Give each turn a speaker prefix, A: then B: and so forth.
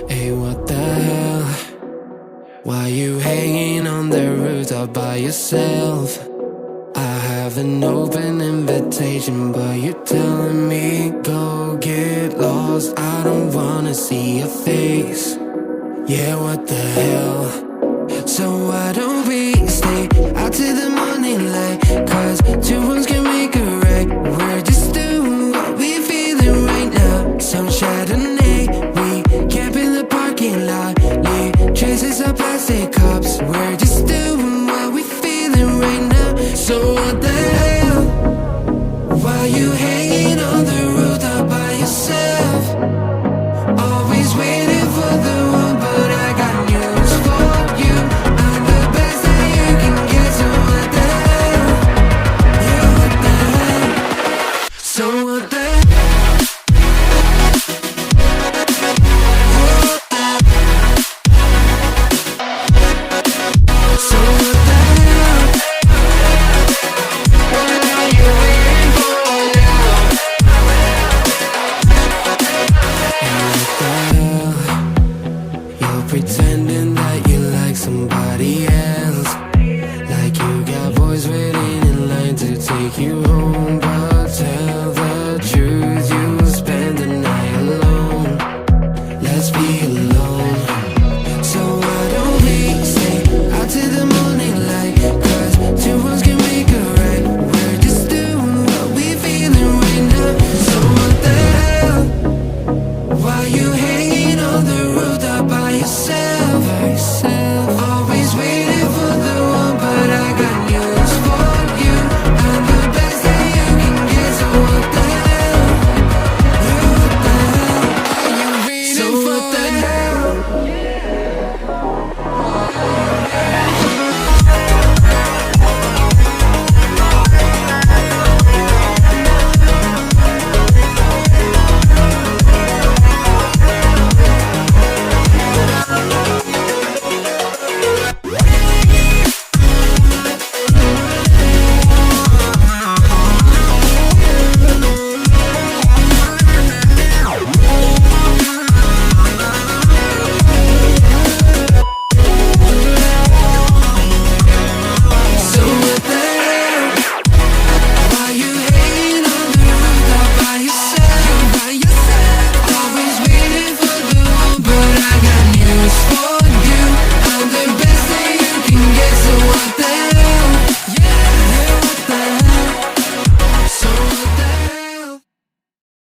A: Hey, what the hell? Why you hanging on the rooftop by yourself? I have an open invitation, but you're telling me go get lost. I don't wanna see your face. Yeah, what the hell? So why don't we stay out till the morning light? Cause two wrongs can make a right. We're